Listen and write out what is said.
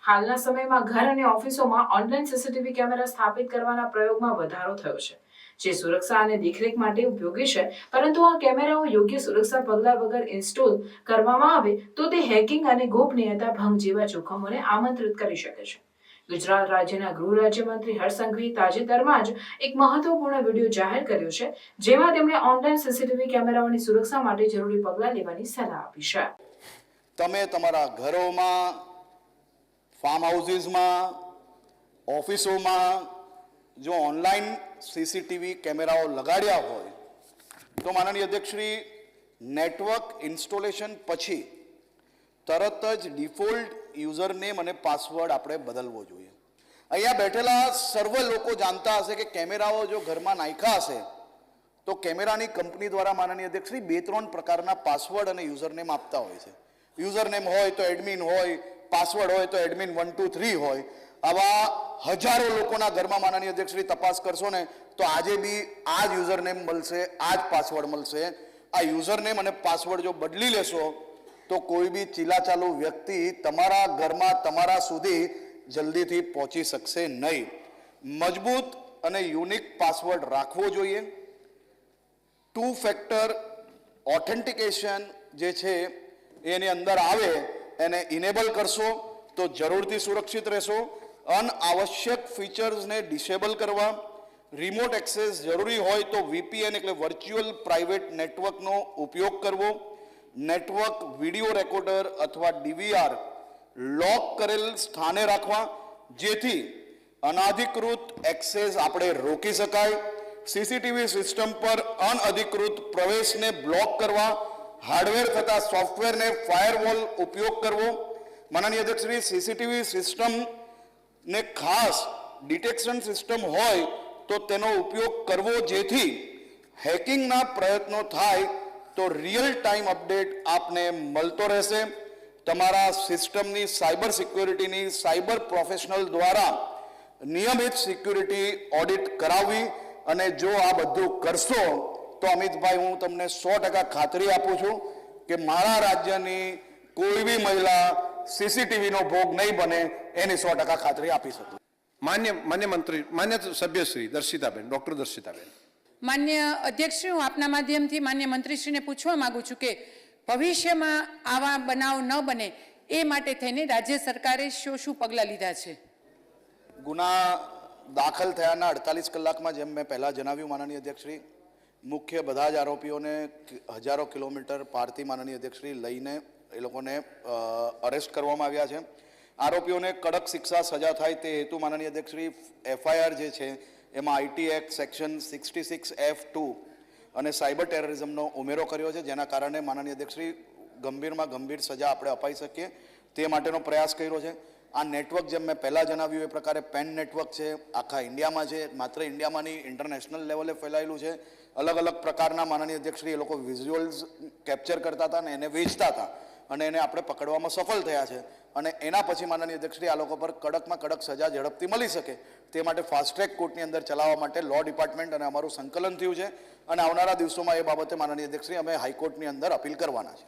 હાલના સમયમાં ઘર અને ઓફિસોમાં ઓનલાઈન સીસીટીવી કેમેરા સ્થાપિત કરવાના પ્રયોગમાં વધારો થયો છે, જે સુરક્ષા અને દેખરેખ માટે ઉપયોગી છે. પરંતુ આ કેમેરાઓ યોગ્ય સુરક્ષા પગલાં વગર ઇન્સ્ટોલ કરવામાં આવે તો તે હેકિંગ અને ગોપનીયતા ભંગ જેવા જોખમોને આમંત્રિત કરી શકે છે. ગુજરાત રાજ્યના ગૃહ રાજ્યમંત્રી હર્ષ સંઘવીએ તાજેતરમાં જ એક મહત્વપૂર્ણ વિડીયો જાહેર કર્યો છે, જેમાં તેમણે ઓનલાઈન સીસીટીવી કેમેરાઓની સુરક્ષા માટે જરૂરી પગલાં લેવાની સલાહ આપી છે. તમે તમારા ઘરોમાં, ફાર્મ હાઉસીસમાં, ઓફિસોમાં જો ઓનલાઈન સીસીટીવી કેમેરાઓ લગાડ્યા હોય તો માનનીય અધ્યક્ષશ્રી, નેટવર્ક ઇન્સ્ટોલેશન પછી તરત જ ડિફોલ્ટ યુઝર નેમ અને પાસવર્ડ આપણે બદલવો જોઈએ. અહીંયા બેઠેલા સર્વ લોકો જાણતા હશે કે કેમેરાઓ જો ઘરમાં નાખ્યા હશે તો કેમેરાની કંપની દ્વારા માનનીય અધ્યક્ષશ્રી 2-3 પ્રકારના પાસવર્ડ અને યુઝર નેમ આપતા હોય છે. યુઝર નેમ હોય તો એડમિન હોય, પાસવર્ડ હોય તો એડમિન 1 2 3 હોય. આવા હજારો લોકોના ઘરમાં માનનીય અધ્યક્ષશ્રી તપાસ કરશો ને તો આજે બી આ જ યુઝર નેમ મળશે, આ જ પાસવર્ડ મળશે. આ યુઝર નેમ અને પાસવર્ડ જો બદલી લેશો તો કોઈ બી ચીલાચાલુ વ્યક્તિ તમારા ઘરમાં તમારા સુધી જલ્દીથી પહોંચી શકશે નહીં. મજબૂત અને યુનિક પાસવર્ડ રાખવો જોઈએ. 2 ફેક્ટર ઓથેન્ટિકેશન જે છે એની અંદર આવે એને ઇનેબલ કરશો તો જરૂરથી સુરક્ષિત રહેશો. અનઆવશ્યક ફીચર્સને ડિસેબલ કરવા, રિમોટ એક્સેસ જરૂરી હોય તો VPN એટલે વર્ચ્યુઅલ પ્રાઇવેટ નેટવર્કનો ઉપયોગ કરવો. નેટવર્ક વિડીયો રેકોર્ડર અથવા DVR લોક કરેલ સ્થાને રાખવા જેથી અનધિકૃત એક્સેસ આપણે રોકી શકાય. સીસીટીવી સિસ્ટમ પર અનઅધિકૃત પ્રવેશને બ્લોક કરવા, હાર્ડવેર તથા સોફ્ટવેરને ફાયરવોલ ઉપયોગ કરવો. માનનીય અધ્યક્ષશ્રી, સીસીટીવી સિસ્ટમને ખાસ ડિટેક્શન સિસ્ટમ હોય તો તેનો ઉપયોગ કરવો જેથી હેકિંગના પ્રયત્નો થાય તો રિયલ ટાઈમ અપડેટ આપને મળતો રહેશે. તમારા સિસ્ટમની સાયબર સિક્યોરિટીની સાયબર પ્રોફેશનલ દ્વારા નિયમિત સિક્યુરિટી ઓડિટ કરાવવી. અને જો આ બધું કરશો તો અમિતભાઈ, હું તમને 100% ખાતરી આપું છું કે મારા રાજ્યની કોઈ બી મહિલા સીસીટીવીનો ભોગ નહીં બને, એની 100% ખાતરી આપી શકું. માન્ય મંત્રી, માન્ય સભ્યશ્રી દર્શિતાબેન, ડોક્ટર દર્શિતાબેન. માન્ય અધ્યક્ષશ્રી, હું આપના માધ્યમથી માન્ય મંત્રીશ્રીને પૂછવા માંગુ છું કે ભવિષ્યમાં આવા બનાવ ન બને એ માટે થઈને રાજ્ય સરકારે શું પગલાં લીધા છે? ગુના દાખલ થયાના 48 કલાકમાં જેમ મેં પહેલાં જણાવ્યું માનનીય અધ્યક્ષશ્રી, મુખ્ય બધા જ આરોપીઓને હજારો કિલોમીટર પારથી માનનીય અધ્યક્ષશ્રી લઈને એ લોકોને અરેસ્ટ કરવામાં આવ્યા છે. આરોપીઓને કડક શિક્ષા સજા થાય તે હેતુ માનનીય અધ્યક્ષશ્રી FIR જે છે એમાં IT એક્ટ સેક્શન 66F2 અને સાયબર ટેરરિઝમનો ઉમેરો કર્યો છે, જેના કારણે માનનીય અધ્યક્ષશ્રી ગંભીરમાં ગંભીર સજા આપણે અપાઈ શકીએ તે માટેનો પ્રયાસ કર્યો છે. આ નેટવર્ક જેમ મેં પહેલાં જણાવ્યું એ પ્રકારે પેન નેટવર્ક છે, આખા ઇન્ડિયામાં છે, માત્ર ઇન્ડિયામાં નહીં ઇન્ટરનેશનલ લેવલે ફેલાયેલું છે. અલગ અલગ પ્રકારના માનનીય અધ્યક્ષશ્રી એ લોકો વિઝ્યુઅલ્સ કેપ્ચર કરતા હતા અને એને વેચતા હતા અને એને આપણે પકડવામાં સફળ થયા છે. અને એના પછી માનનીય અધ્યક્ષશ્રી આ લોકો પર કડકમાં કડક સજા ઝડપથી મળી શકે તે માટે ફાસ્ટ ટ્રેક કોર્ટની અંદર ચલાવવા માટે લો ડિપાર્ટમેન્ટ અને અમારું સંકલન થયું છે અને આવનારા દિવસોમાં એ બાબતે માનનીય અધ્યક્ષશ્રી અમે હાઈકોર્ટની અંદર અપીલ કરવાના છે.